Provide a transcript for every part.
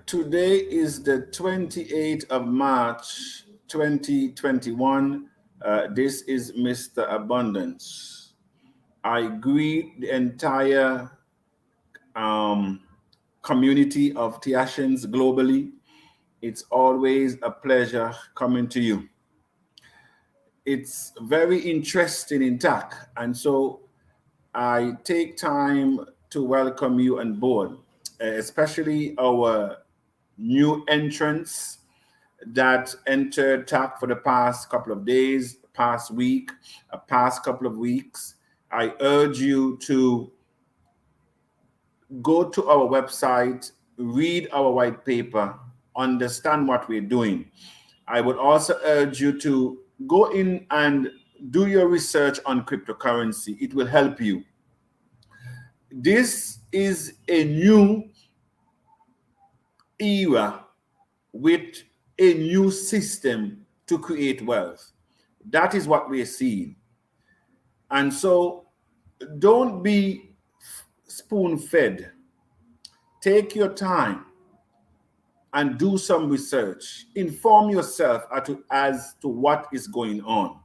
Today is the 28th of March 2021. This is Mr. Abundance. I greet the entire um, community of Tiashans globally. It's always a pleasure coming to you. It's very interesting in TACC, and so I take time to welcome you on board, especially our new entrants that entered TACC for the past couple of days, past week, past couple of weeks. I urge you to go to our website, read our white paper, understand what we're doing. I would also urge you to go in and do your research on cryptocurrency. It will help you. This is a new era with a new system to create wealth. That is what we're seeing. And so don't be spoon fed. Take your time and do some research. Inform yourself as to what is going on.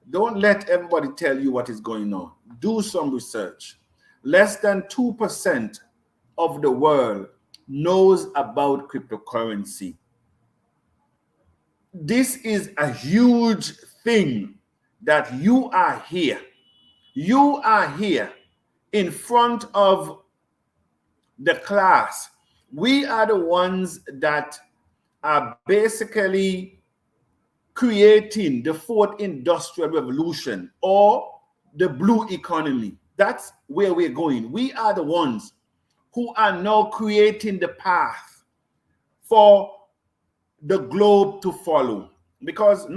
Don't let everybody tell you what is going on. Do some research. Less than 2% of the world knows about cryptocurrency. This is a huge thing that you are here. You are here in front of the class. We are the ones that are basically creating the fourth industrial revolution or the blue economy. That's where we're going. We are the ones who are now creating the path for the globe to follow, because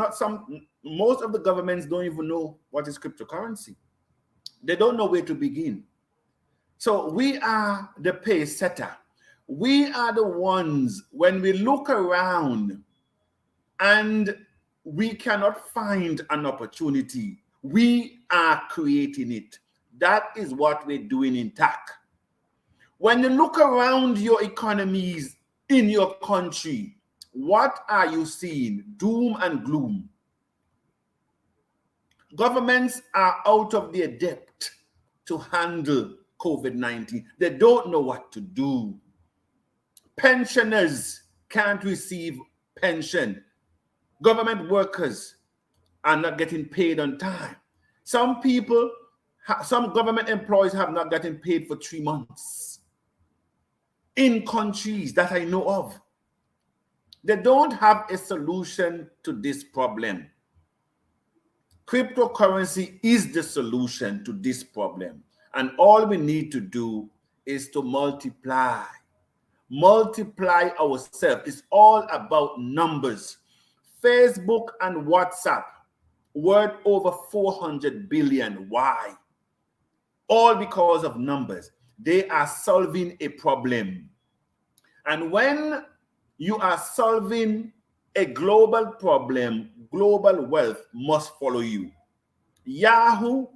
most of the governments don't even know what is cryptocurrency. They don't know where to begin. So we are the pace setter. We are the ones, when we look around and we cannot find an opportunity, we are creating it. That is what we're doing in TACC. When you look around your economies in your country, what are you seeing? Doom and gloom. Governments are out of their depth to handle COVID-19. They don't know what to do. Pensioners can't receive pension. Government workers are not getting paid on time. Some government employees have not gotten paid for 3 months in countries that I know of. They don't have a solution to this problem. Cryptocurrency is the solution to this problem. And all we need to do is to multiply ourselves. It's all about numbers. Facebook and WhatsApp worth over 400 billion. Why? All because of numbers. They are solving a problem. And when you are solving a global problem, global wealth must follow you. Yahoo,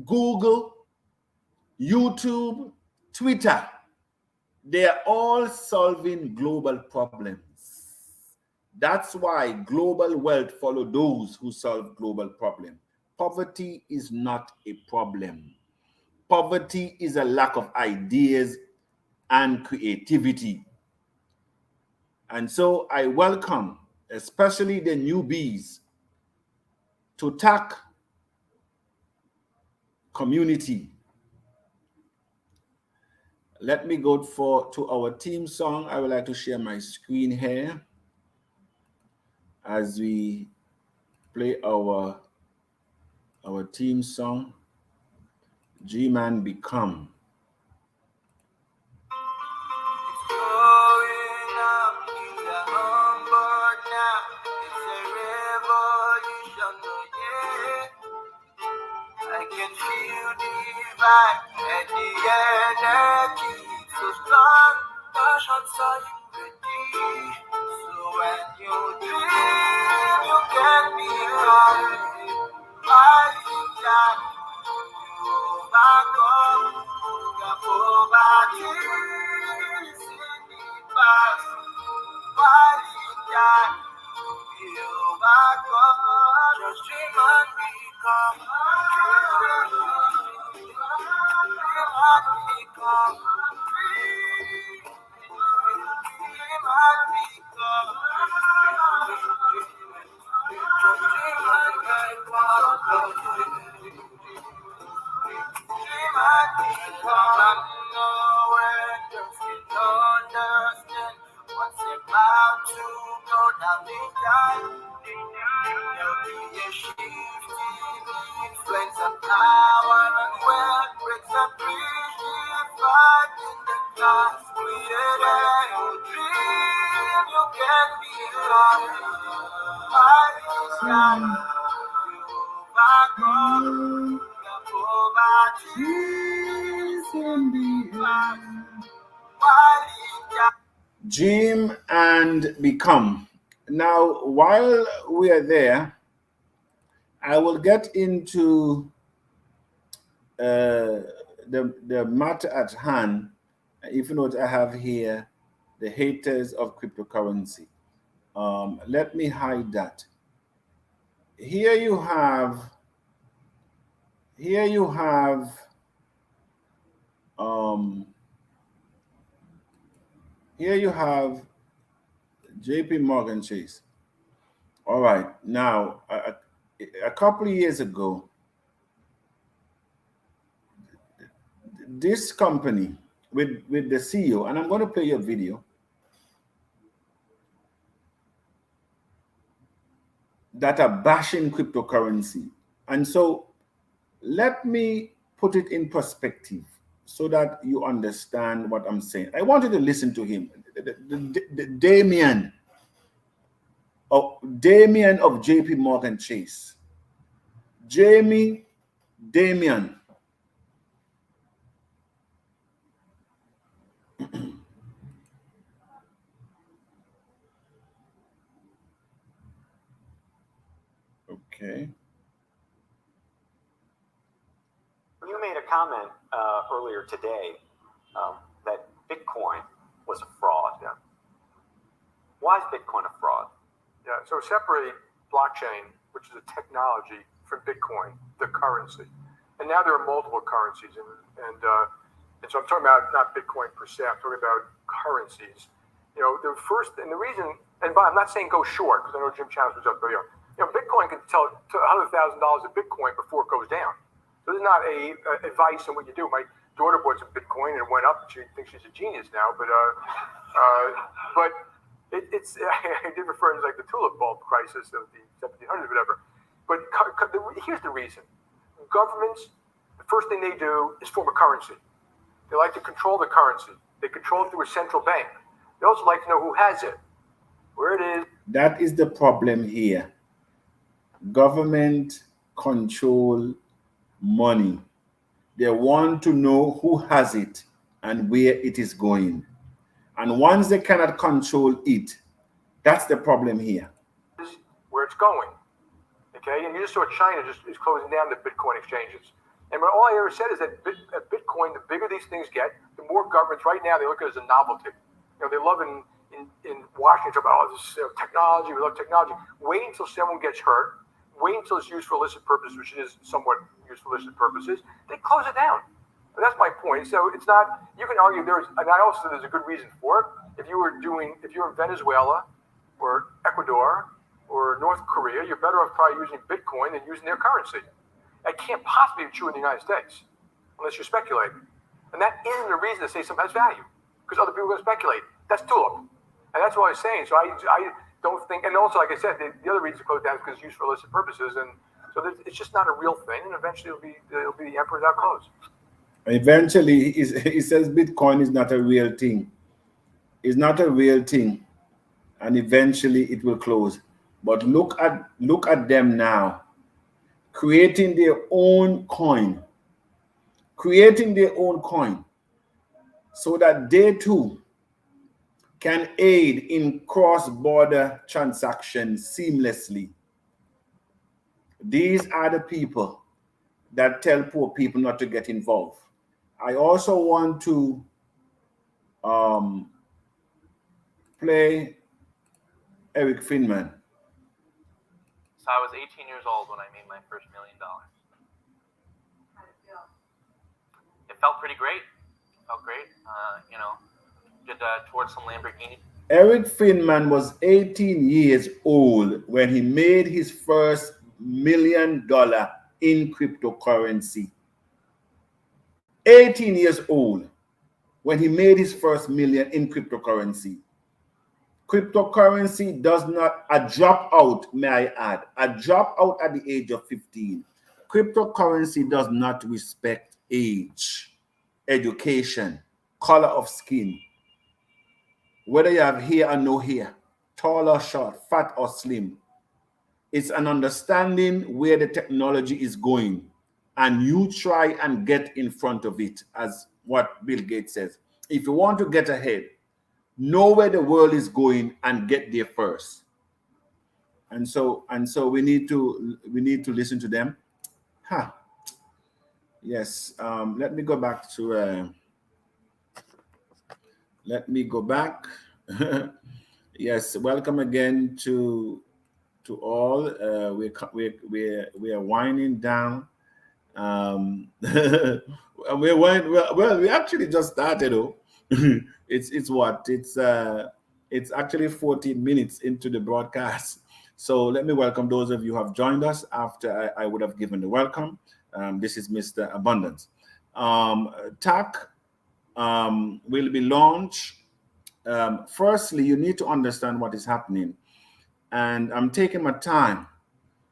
Google, YouTube, Twitter, they are all solving global problems. That's why global wealth follows those who solve global problems. Poverty is not a problem. Poverty is a lack of ideas and creativity. And so I welcome, especially the newbies, to TACC community. Let me go to our theme song. I would like to share my screen here as we play our theme song, G-Man Become. And the energy so strong, the shots are ready. So when you dream, you can be right. I think that you overcome the poverty in the Just dream and become. Dream and become. Dream and become. Just dream and become. Dream and become. No one just can understand what's about to go down the line. There'll be a shifting influence of power and wealth breaks a bridge divided in the class created. Dream you can be loved by this time. You overcome the poverty in the land. While it Dream and become. Now, while we are there, I will get into the matter at hand. If you note, I have here the haters of cryptocurrency. Let me hide that. Here you have here you have JP Morgan Chase. All right, now a couple of years ago, this company with the CEO, and I'm going to play your video, that are bashing cryptocurrency. And so let me put it in perspective so that you understand what I'm saying. I want you to listen to him. Damien of JP Morgan Chase. Damien. Okay. You made a comment earlier today that Bitcoin was a fraud. Yeah. Why is Bitcoin a fraud? Yeah. So separate blockchain, which is a technology, from Bitcoin, the currency. And now there are multiple currencies, and so I'm talking about not Bitcoin per se. I'm talking about currencies. You know, the first and the reason, and I'm not saying go short because I know Jim Chalmers was up there. You know, Bitcoin can tell $100,000 of Bitcoin before it goes down. So this is not a advice on what you do. My daughter bought some Bitcoin and it went up. And she thinks she's a genius now, but it's I did refer to like the tulip bulb crisis of the 1700s, whatever. But here's the reason: governments, the first thing they do is form a currency. They like to control the currency. They control it through a central bank. They also like to know who has it, where it is. That is the problem here. Government control money. They want to know who has it and where it is going. And once they cannot control it, that's the problem here. Where it's going. Okay, and you just saw China is closing down the Bitcoin exchanges. And all I ever said is that Bitcoin, the bigger these things get, the more governments right now they look at it as a novelty. You know, they love in Washington about this technology. We love technology. Wait until someone gets hurt. Wait until it's used for illicit purposes, which it is somewhat used for illicit purposes. They close it down. And that's my point. So it's not. You can argue and I also there's a good reason for it. If you're in Venezuela or Ecuador or North Korea, you're better off probably using Bitcoin than using their currency. That can't possibly be true in the United States, unless you're speculating. And that isn't a reason to say something has value, because other people are going to speculate. That's tulip. And that's what I was saying. So I don't think, and also, like I said, the other reason to close down is because it's used for illicit purposes. And so it's just not a real thing. And eventually it'll be the emperor without clothes. Eventually, he says Bitcoin is not a real thing. It's not a real thing. And eventually it will close. But look at them now, creating their own coin, so that they too can aid in cross-border transactions seamlessly. These are the people that tell poor people not to get involved. I also want to play Eric Finman. So I was 18 years old when I made my first $1 million. How did it feel? It felt pretty great. It felt great. You know, did towards some Lamborghini. Eric Finman was 18 years old when he made his first $1 million in cryptocurrency. 18 years old when he made his first million in cryptocurrency. Cryptocurrency does not, a dropout, may I add, a dropout at the age of 15. Cryptocurrency does not respect age, education, color of skin, whether you have hair or no hair, tall or short, fat or slim. It's an understanding where the technology is going, and you try and get in front of it, as what Bill Gates says. If you want to get ahead, know where the world is going and get there first. And so we need to listen to them. Huh. Yes. Let me go back to. Let me go back. Yes. Welcome again to all. We are winding down. We actually just started. Oh, it's actually 14 minutes into the broadcast. So let me welcome those of you who have joined us after I would have given the welcome. This is Mr. Abundance. TACC will be launched. Firstly, you need to understand what is happening, and I'm taking my time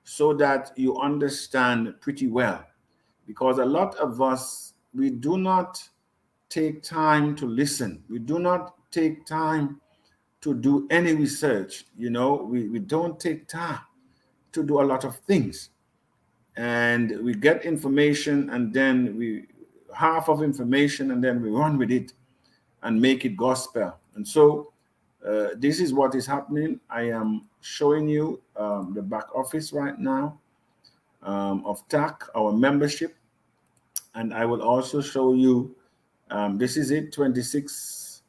so that you understand pretty well, because a lot of us, we do not take time to listen. We do not take time to do any research. You know, we don't take time to do a lot of things, and we get information, and then we half of information, and then we run with it and make it gospel. And so this is what is happening. I am showing you the back office right now of TACC, our membership, and I will also show you. This is it, 856.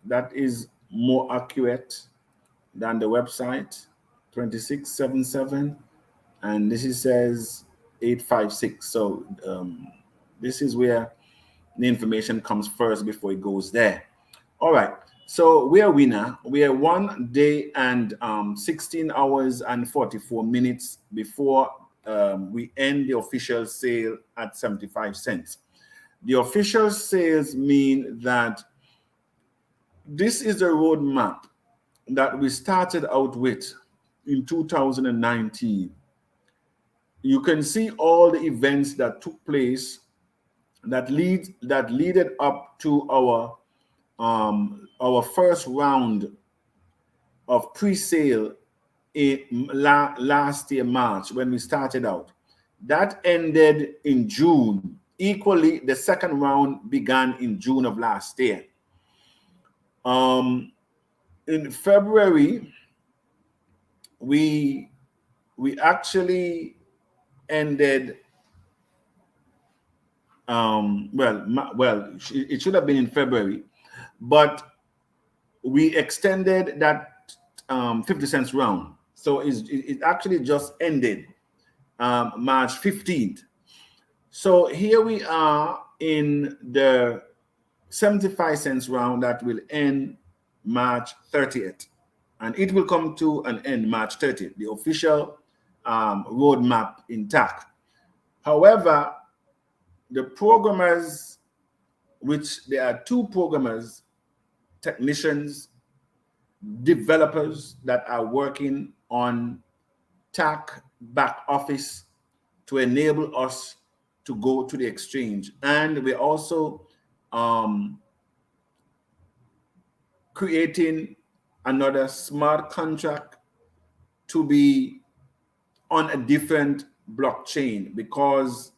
That is more accurate than the website, 2677, and this is says 856. So this is where the information comes first before it goes there. All right. So we are winner. We are 1 day and 16 hours and 44 minutes before we end the official sale at 75 cents. The official sales mean that this is the roadmap that we started out with in 2019. You can see all the events that took place that leaded up to our first round of pre-sale in last year, March, when we started out. That ended in June. Equally, the second round began in June of last year. In February, we actually ended. It should have been in February, but we extended that 50 cents round. So it actually just ended March 15th. So here we are in the 75 cents round that will end March 30th. And it will come to an end March 30th, the official roadmap in TACC. However, the programmers, which there are two programmers, technicians, developers that are working on TACC back office to enable us to go to the exchange. And we're also creating another smart contract to be on a different blockchain, because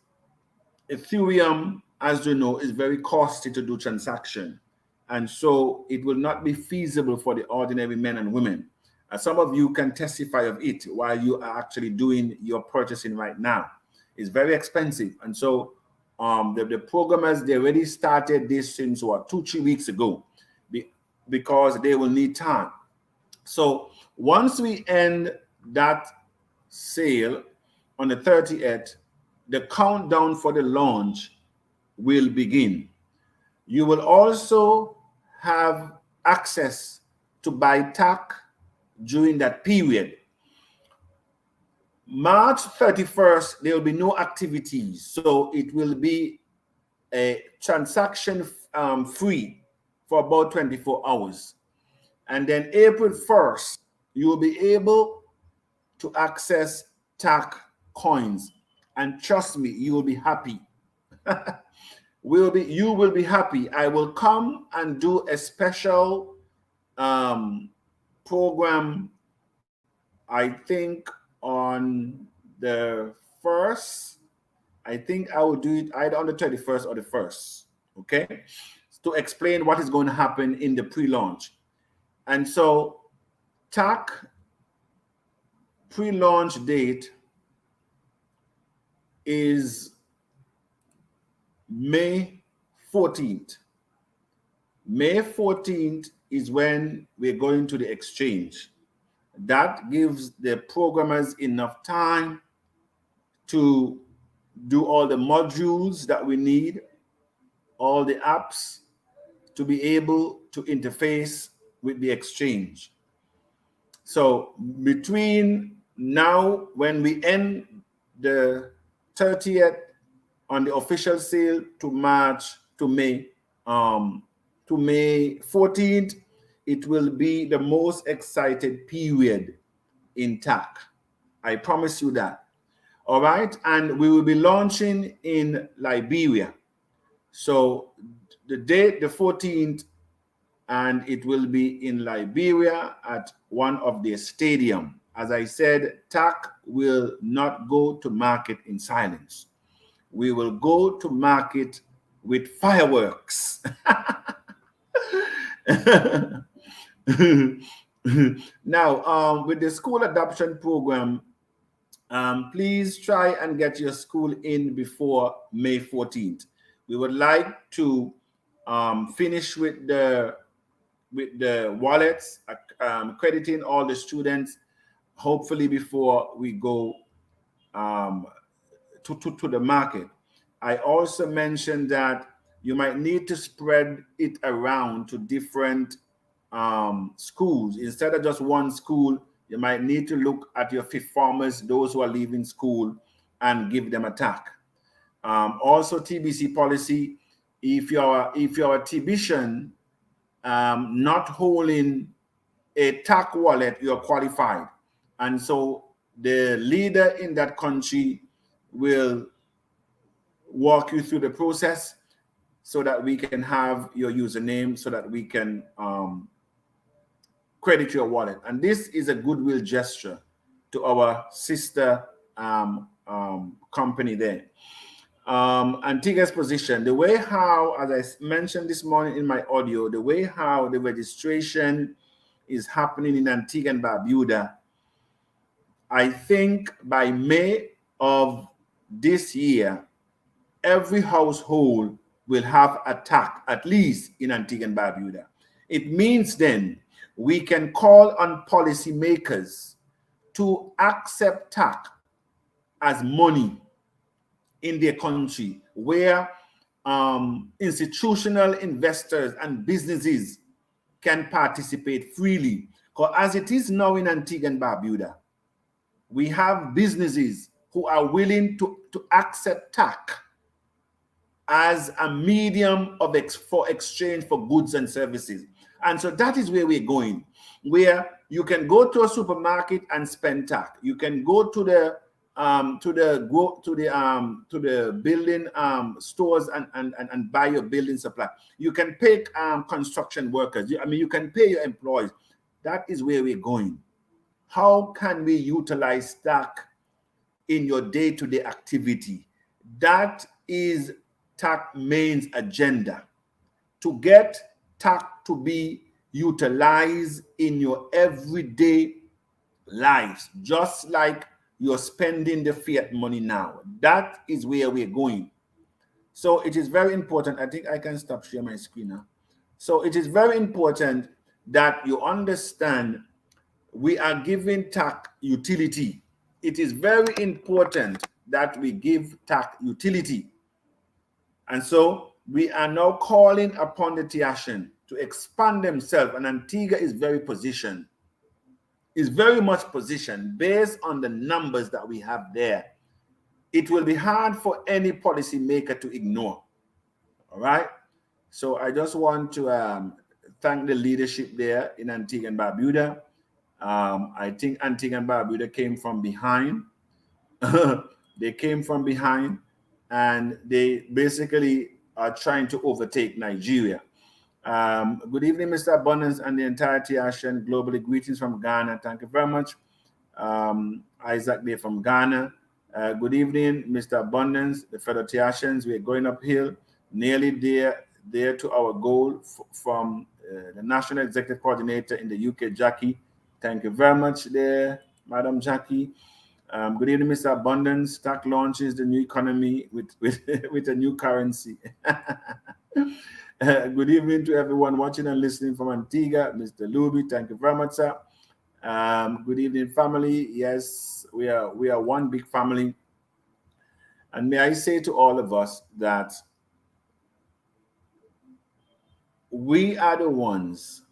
Ethereum, as you know, is very costly to do transaction. And so it will not be feasible for the ordinary men and women. Some of you can testify of it while you are actually doing your purchasing right now. It's very expensive. And so the programmers, they already started this since 2-3 weeks ago, because they will need time. So Once we end that sale on the 30th, the countdown for the launch will begin. You will also have access to buy TACC during that period. March 31st, there will be no activities, so it will be a transaction free for about 24 hours. And then April 1st, you will be able to access TACC coins. And trust me, you will be happy. You will be happy. I will come and do a special program, I think on the 1st. I think I will do it either on the 31st or the 1st, okay? To explain what is going to happen in the pre-launch. And so TACC pre-launch date is May 14th. May 14th is when we're going to the exchange. That gives the programmers enough time to do all the modules that we need, all the apps to be able to interface with the exchange. So between now, when we end the 30th on the official sale to May 14th, it will be the most excited period in TACC. I promise you that. All right, and we will be launching in Liberia. So the date, the 14th, and it will be in Liberia at one of their stadium. As I said, TACC will not go to market in silence. We will go to market with fireworks. Now, with the school adoption program, please try and get your school in before May 14th. We would like to finish with the wallets, crediting all the students, hopefully before we go to the market. I also mentioned that you might need to spread it around to different schools. Instead of just one school, you might need to look at your fifth formers, those who are leaving school, and give them a TACC. Also, TBC policy, if you're a TBian not holding a TACC wallet, you're qualified. And so the leader in that country will walk you through the process so that we can have your username, so that we can credit your wallet. And this is a goodwill gesture to our sister company there. Antigua's position, the way how, as I mentioned this morning in my audio, the way how the registration is happening in Antigua and Barbuda, I think by May of this year, every household will have a TACC, at least in Antigua and Barbuda. It means then we can call on policymakers to accept TACC as money in their country, where institutional investors and businesses can participate freely. Because as it is now in Antigua and Barbuda, we have businesses who are willing to accept TACC as a medium of for exchange for goods and services. And so that is where we're going, where you can go to a supermarket and spend TACC. You can go to the building stores and buy your building supply. You can pay construction workers. I mean, you can pay your employees. That is where we're going. How can we utilize TACC in your day-to-day activity? That is TACC main's agenda, to get TACC to be utilized in your everyday lives, just like you're spending the fiat money now. That is where we're going. So it is very important. I think I can stop sharing my screen now. So it is very important that you understand we are giving TACC utility. It is very important that we give TACC utility. And so we are now calling upon the TACC to expand themselves, and Antigua is very positioned, is very much positioned based on the numbers that we have there. It will be hard for any policymaker to ignore. All right. So I just want to thank the leadership there in Antigua and Barbuda. I think Antigua and Barbuda came from behind. They came from behind, and they basically are trying to overtake Nigeria. Good evening, Mr. Abundance and the entire TACC globally. Greetings from Ghana. Thank you very much. Isaac there from Ghana. Good evening, Mr. Abundance, the fellow TACCs. We're going uphill, nearly there to our goal from the National Executive Coordinator in the UK, Jackie. Thank you very much there, Madam Jackie. Good evening, Mr. Abundance. TACC launches the new economy with a new currency. Good evening to everyone watching and listening from Antigua. Mr. Luby, thank you very much, sir. Good evening, family. Yes, we are one big family. And may I say to all of us that we are the ones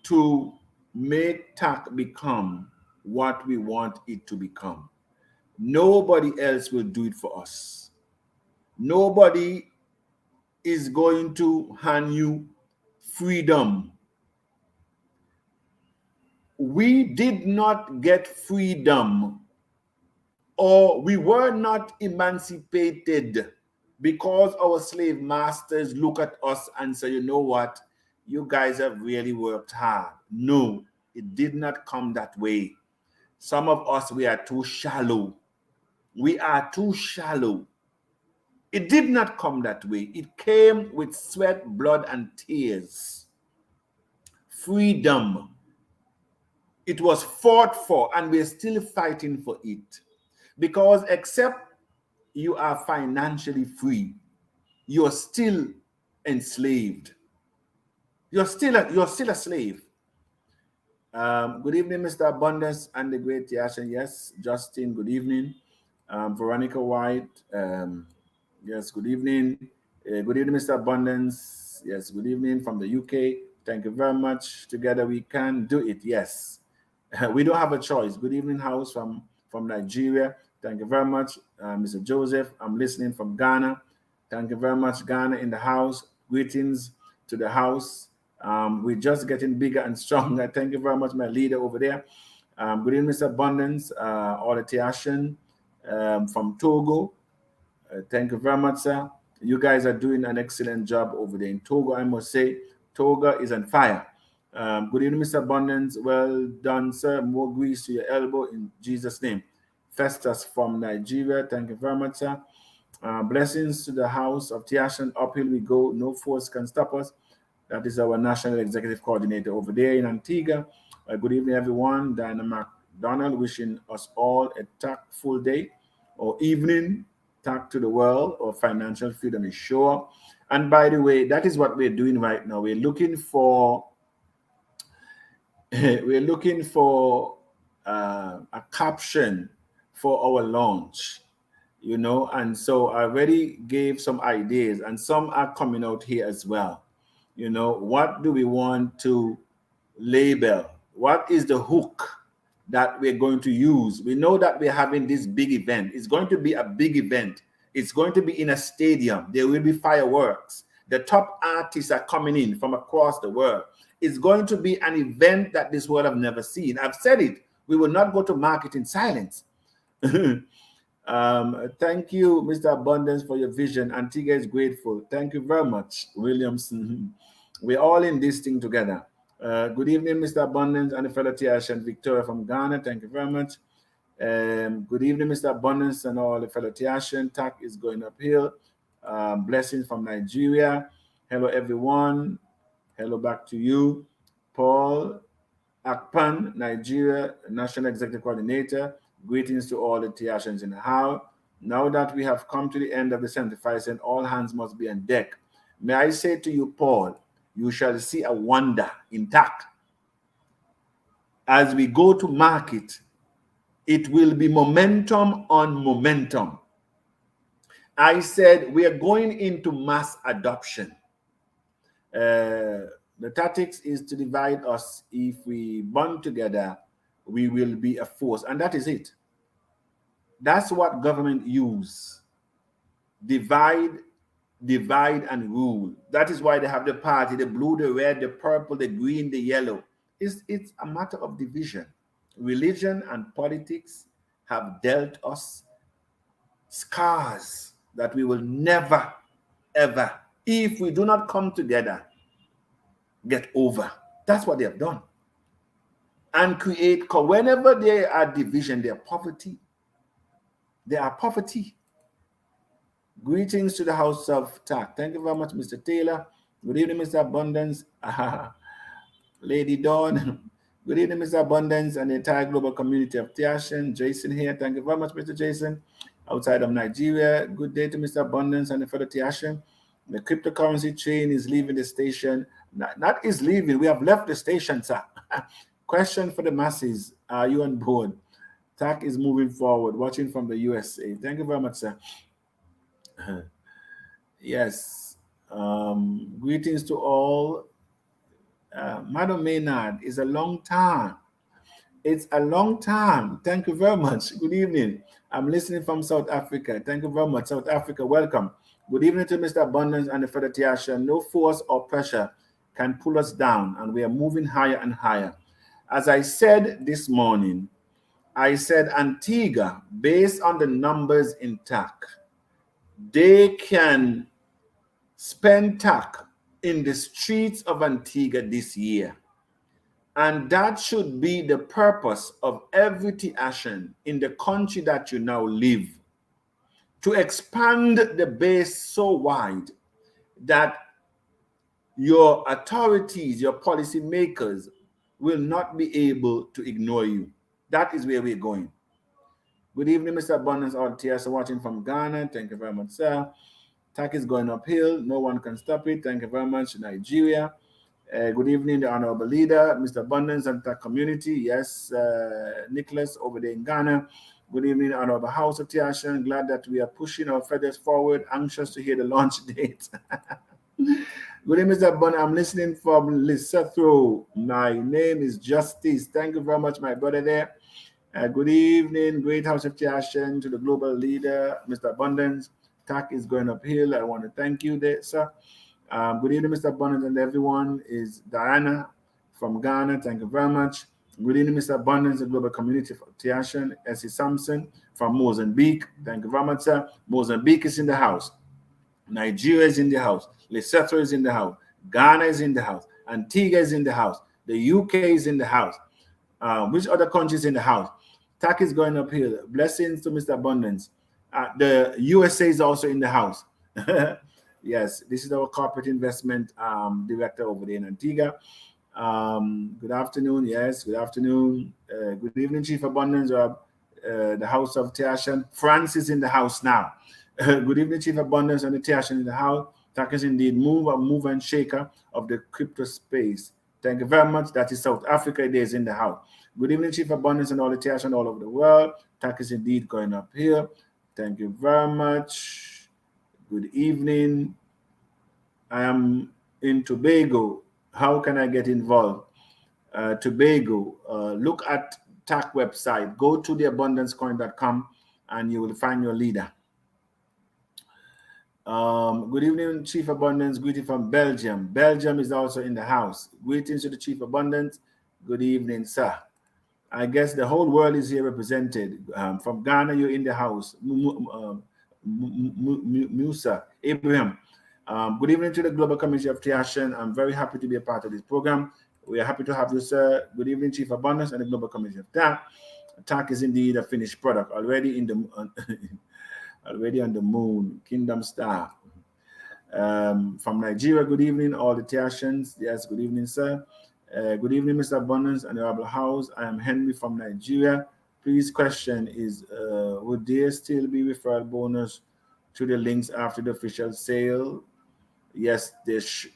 to make TACC become what we want it to become. Nobody else will do it for us. Nobody is going to hand you freedom. We did not get freedom, or we were not emancipated because our slave masters look at us and say, you know what, you guys have really worked hard. No, it did not come that way. Some of us, we are too shallow. We are too shallow. It did not come that way. It came with sweat, blood, and tears. Freedom. It was fought for, and we're still fighting for it. Because except you are financially free, you're still enslaved. You're still a slave. Good evening, Mr. Abundance and the great TACC. Yes, Justin, good evening. Veronica White, yes, good evening. Good evening, Mr. Abundance. Yes, good evening from the UK. Thank you very much. Together we can do it. Yes, we don't have a choice. Good evening, House from Nigeria. Thank you very much, Mr. Joseph. I'm listening from Ghana. Thank you very much, Ghana in the house. Greetings to the house. We're just getting bigger and stronger. Thank you very much, my leader over there. Good evening, Mr. Abundance, all the TACC from Togo. Thank you very much, sir. You guys are doing an excellent job over there in Togo, I must say. Togo is on fire. Good evening, Mr. Abundance. Well done, sir. More grease to your elbow in Jesus' name. Festus from Nigeria. Thank you very much, sir. Blessings to the house of TACC. Uphill we go. No force can stop us. That is our National Executive Coordinator over there in Antigua. Good evening, everyone. Diana McDonald wishing us all a TACC-full day or evening. TACC to the world, or financial freedom is sure. And by the way, that is what we're doing right now. We're looking for a caption for our launch, you know, and so I already gave some ideas, and some are coming out here as well. You know, what do we want to label? What is the hook that we're going to use? We know that we're having this big event. It's going to be a big event. It's going to be in a stadium. There will be fireworks. The top artists are coming in from across the world. It's going to be an event that this world have never seen. I've said it. We will not go to market in silence. Thank you, Mr. Abundance, for your vision. Antigua is grateful. Thank you very much, Williamson. We're all in this thing together. Good evening, Mr. Abundance and the fellow TACC and Victoria from Ghana. Thank you very much. Good evening, Mr. Abundance and all the fellow TACC. TACC is going uphill. Blessings from Nigeria. Hello, everyone. Hello back to you. Paul Akpan, Nigeria, National Executive Coordinator. Greetings to all the TACCs in the house. Now that we have come to the end of the 75 cent, all hands must be on deck. May I say to you, Paul, you shall see a wonder in TACC. as we go to market, it will be momentum on momentum. I said we are going into mass adoption. The tactics is to divide us. If we bond together, we will be a force, and that is it. That's what government use. Divide, divide and rule. That is why they have the party, the blue, the red, the purple, the green, the yellow. It's a matter of division. Religion and politics have dealt us scars that we will never, ever, if we do not come together, get over. That's what they have done. And create, whenever there are division, there are poverty. There are poverty. Greetings to the house of TACC. Thank you very much, Mr. Taylor. Good evening, Mr. Abundance. Lady Dawn. Good evening, Mr. Abundance and the entire global community of TACC. Jason here. Thank you very much, Mr. Jason. Outside of Nigeria. Good day to Mr. Abundance and the fellow TACC. The cryptocurrency train is leaving the station. Not is leaving. We have left the station, sir. Question for the masses. Are you on board? TACC is moving forward. Watching from the USA. Thank you very much, sir. Yes. Greetings to all. Madam Maynard, is a long time. It's a long time. Thank you very much. Good evening. I'm listening from South Africa. Thank you very much, South Africa. Welcome. Good evening to Mr. Abundance and the fellow TACC. No force or pressure can pull us down, and we are moving higher and higher. As I said this morning, I said Antigua, based on the numbers in TACC, they can spend TACC in the streets of Antigua this year. And that should be the purpose of every TACC in the country that you now live, to expand the base so wide that your authorities, your policymakers will not be able to ignore you. That is where we're going. Good evening, Mr. Abundance, all TACC watching from Ghana. Thank you very much, sir. TACC is going uphill. No one can stop it. Thank you very much, Nigeria. Good evening, the honorable leader, Mr. Abundance and TACC community. Yes, Nicholas over there in Ghana. Good evening, honorable house of TACC. Glad that we are pushing our feathers forward. Anxious to hear the launch date. Good evening, Mr. Abundance. I'm listening from Lesotho. My name is Justice. Thank you very much, my brother there. Good evening, great house of TACC, to the global leader, Mr. Abundance. TACC is going uphill. I want to thank you there, sir. Good evening, Mr. Abundance, and everyone. Is Diana from Ghana. Thank you very much. Good evening, Mr. Abundance, the global community of TACC. Essie Sampson from Mozambique. Thank you very much, sir. Mozambique is in the house. Nigeria is in the house. Lesotho is in the house. Ghana is in the house. Antigua is in the house. The UK is in the house. Which other countries in the house? TACC is going uphill. Blessings to Mr. Abundance. The USA is also in the house. Yes, this is our corporate investment director over there in Antigua. Good afternoon. Yes, good afternoon. Good evening, Chief Abundance, the house of TACC. France is in the house now. Good evening, Chief Abundance, and the TACC in the house. TACC is indeed move and shaker of the crypto space. Thank you very much. That is South Africa. It is in the house. Good evening, Chief Abundance, and all the TACC all over the world. TACC is indeed going up here. Thank you very much. Good evening. I am in Tobago. How can I get involved? Tobago. Look at TACC website. Go to theabundancecoin.com and you will find your leader. Good evening, Chief Abundance. Greeting from Belgium. Belgium is also in the house. Greetings to the Chief Abundance. Good evening, sir. I guess the whole world is here represented. From Ghana, you're in the house. Musa, Abraham. Good evening to the global community of TACC. I'm very happy to be a part of this program. We are happy to have you, sir. Good evening, Chief Abundance and the global community of TACC. TACC is indeed a finished product, already in the already on the moon. Kingdom Star. From Nigeria, good evening, all the TACCs. Yes, good evening, sir. Good evening, Mr. Abundance and the Honorable House. I am Henry from Nigeria. Please, question is, would there still be referral bonus to the links after the official sale? Yes, there should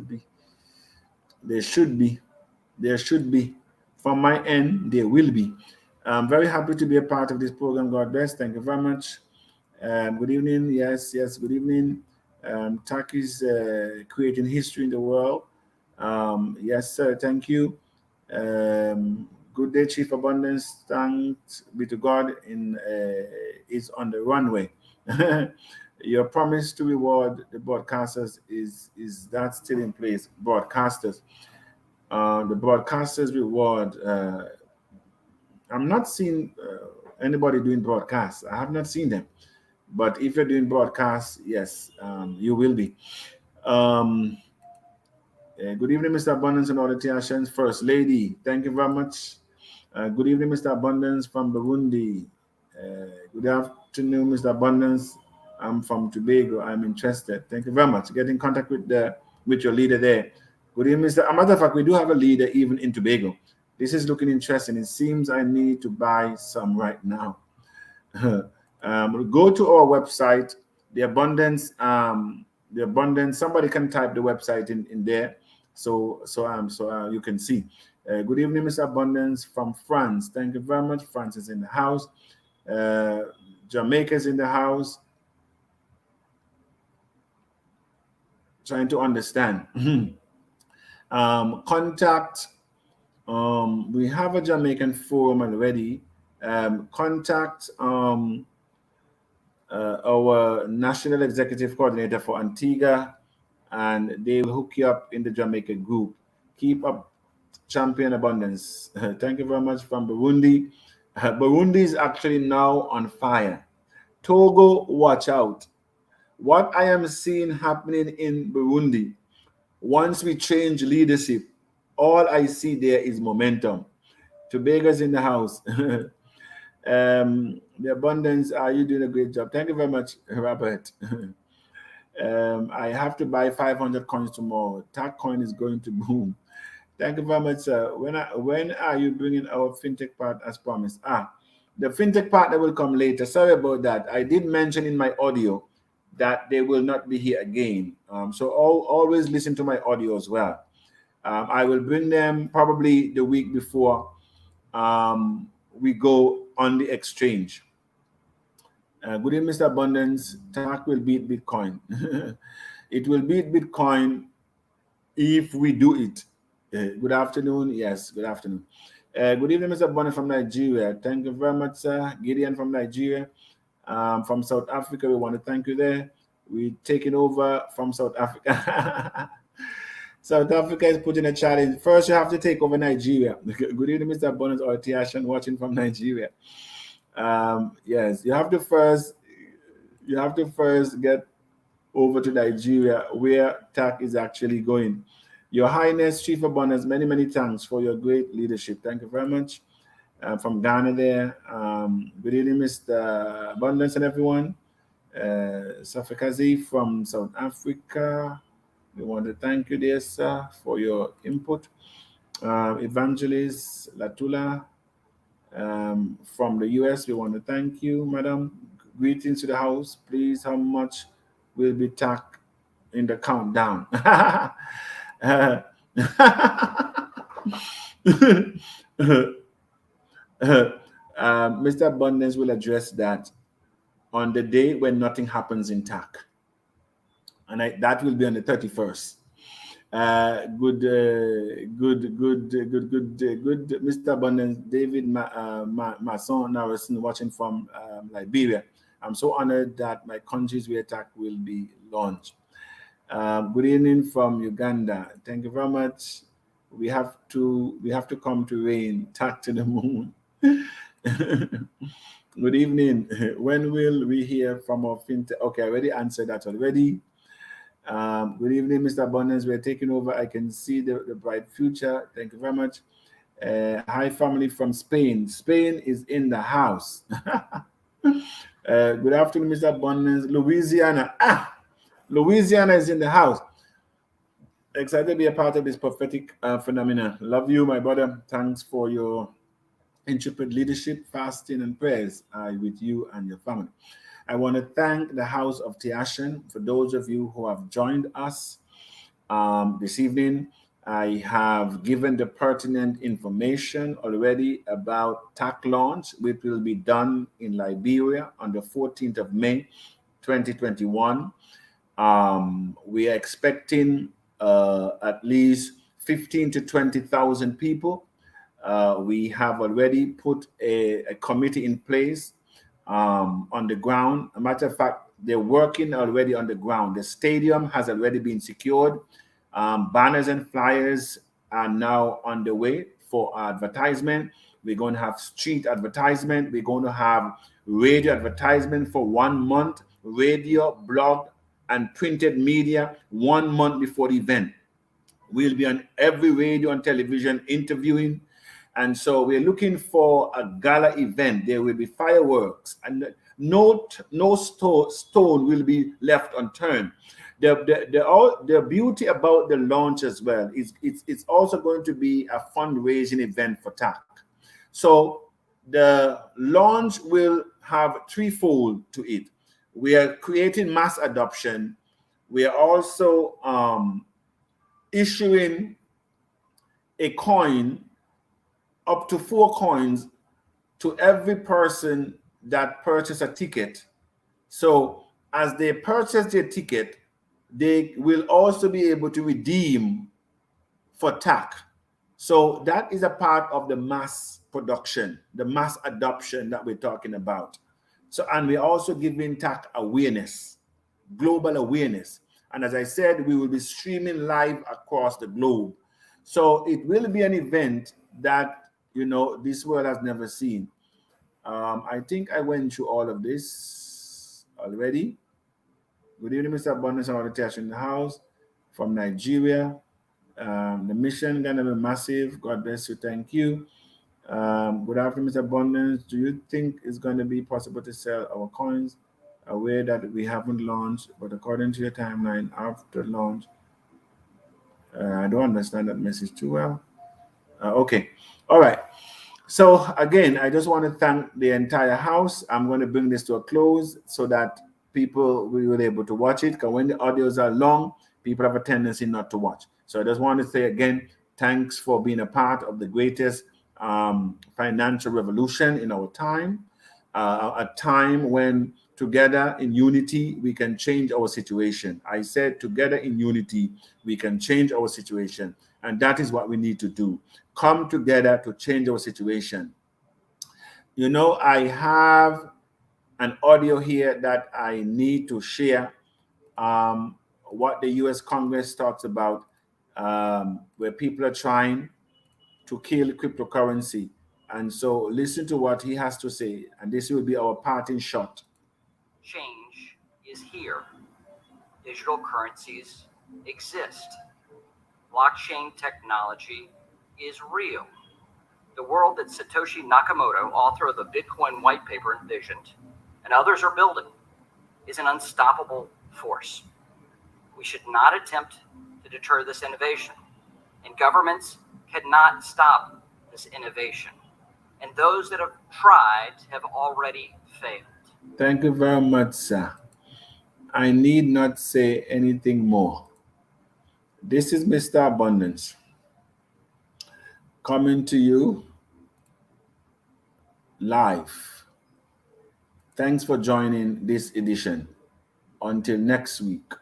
be. There should be. There should be. From my end, there will be. I'm very happy to be a part of this program. God bless. Thank you very much. Good evening. Yes, good evening. TACC is creating history in the world. Yes, sir. Thank you. Good day, Chief Abundance. Thanks be to God. Is on the runway. Your promise to reward the broadcasters is that still in place? Broadcasters. The broadcasters reward. I'm not seeing anybody doing broadcasts. I have not seen them. But if you're doing broadcasts, yes, you will be. Good evening, Mr. Abundance and all the Tiashans. First Lady, thank you very much. Good evening, Mr. Abundance from Burundi. Good afternoon, Mr. Abundance. I'm from Tobago. I'm interested. Thank you very much. Get in contact with your leader there. Good evening, Mr. A matter of fact, we do have a leader even in Tobago. This is looking interesting. It seems I need to buy some right now. Go to our website, the abundance. Somebody can type the website in there, so you can see. Good evening, Mr. Abundance from France. Thank you very much. France is in the house. Jamaica is in the house. Trying to understand. Contact. We have a Jamaican forum already. Contact our national executive coordinator for Antigua, and they will hook you up in the Jamaica group. Keep up, champion abundance. Thank you very much from Burundi. Burundi is actually now on fire. Togo, watch out. What I am seeing happening in Burundi, once we change leadership, all I see there is momentum. Tobago's in the house. The abundance, are you doing a great job? Thank you very much, Robert. I have to buy 500 coins tomorrow. TACC coin is going to boom. Thank you very much, sir. When are you bringing our fintech part as promised? The fintech partner will come later. Sorry about that. I did mention in my audio that they will not be here again. So always listen to my audio as well. I will bring them probably the week before we go on the exchange. Good evening, Mr. Abundance. TACC will beat Bitcoin. It will beat Bitcoin if we do it. Good afternoon. Yes, good afternoon. Good evening, Mr. Abundance from Nigeria. Thank you very much, sir. Gideon from Nigeria. From South Africa, we want to thank you there. We're taking over from South Africa. South Africa is putting a challenge. First, you have to take over Nigeria. Good evening, Mr. Abundance or Tiashan watching from Nigeria. Yes, you have to first get over to Nigeria, where TACC is actually going. Your Highness, Chief Abundance, many thanks for your great leadership. Thank you very much. From Ghana there. Good evening, Mr. Abundance and everyone. Safikazi from South Africa. We want to thank you, dear sir, for your input. Evangelist Latula from the US, we want to thank you, madam. Greetings to the house. Please, how much will be TACC in the countdown? Mr. Abundance will address that on the day when nothing happens in TACC. And that will be on the 31st. Good, Mr. Abundance. David Masson Narison watching from Liberia. I'm so honored that my country's where TACC will be launched. Good evening from Uganda. Thank you very much. We have to come to rain. TACC to the moon. Good evening. When will we hear from our fintech? Okay, I already answered that already. Good evening, Mr. Abundance. We're taking over. I can see the bright future. Thank you very much. Hi, family from Spain. Spain is in the house. Good afternoon, Mr. Abundance. Louisiana. Louisiana is in the house. Excited to be a part of this prophetic phenomenon. Love you, my brother. Thanks for your intrepid leadership, fasting, and prayers with you and your family. I want to thank the House of Tiashan for those of you who have joined us this evening. I have given the pertinent information already about TACC launch, which will be done in Liberia on the 14th of May, 2021. We are expecting at least 15 to 20,000 people. We have already put a committee in place on the ground. A matter of fact, they're working already on the ground. The stadium has already been secured. Banners and flyers are now on the way for advertisement. We're going to have street advertisement. We're going to have radio advertisement for 1 month, radio, blog, and printed media 1 month before the event. We'll be on every radio and television interviewing. And so we're looking for a gala event. There will be fireworks, and no stone will be left unturned. The beauty about the launch as well is it's also going to be a fundraising event for TACC. So the launch will have threefold to it. We are creating mass adoption. We are also issuing a coin, up to 4 coins, to every person that purchase a ticket. So as they purchase their ticket, they will also be able to redeem for TACC. So that is a part of the mass production, the mass adoption that we're talking about. So, and we're also giving TACC awareness, global awareness. And as I said, we will be streaming live across the globe. So it will be an event that, you know, this world has never seen. I think I went through all of this already. Good evening, Mr. Abundance and all the teachers in the house from Nigeria. The mission gonna be massive. God bless you. Thank you. Good afternoon, Mr. Abundance. Do you think it's going to be possible to sell our coins? Aware that we haven't launched, but according to your timeline after launch, I don't understand that message too well. Okay, all right. So again, I just want to thank the entire house. I'm going to bring this to a close so that people will be able to watch it. Because when the audios are long, people have a tendency not to watch. So I just want to say again, thanks for being a part of the greatest financial revolution in our time, a time when together in unity we can change our situation. I said together in unity we can change our situation, and that is what we need to do. Come together to change our situation. You know, I have an audio here that I need to share, what the US Congress talks about, where people are trying to kill cryptocurrency. And so listen to what he has to say, and this will be our parting shot. Change is here. Digital currencies exist. Blockchain technology is real. The world that Satoshi Nakamoto, author of the Bitcoin white paper, envisioned, and others are building, is an unstoppable force. We should not attempt to deter this innovation, and governments cannot stop this innovation. And those that have tried have already failed. Thank you very much, sir. I need not say anything more. This is Mr. Abundance coming to you live. Thanks for joining this edition. Until next week.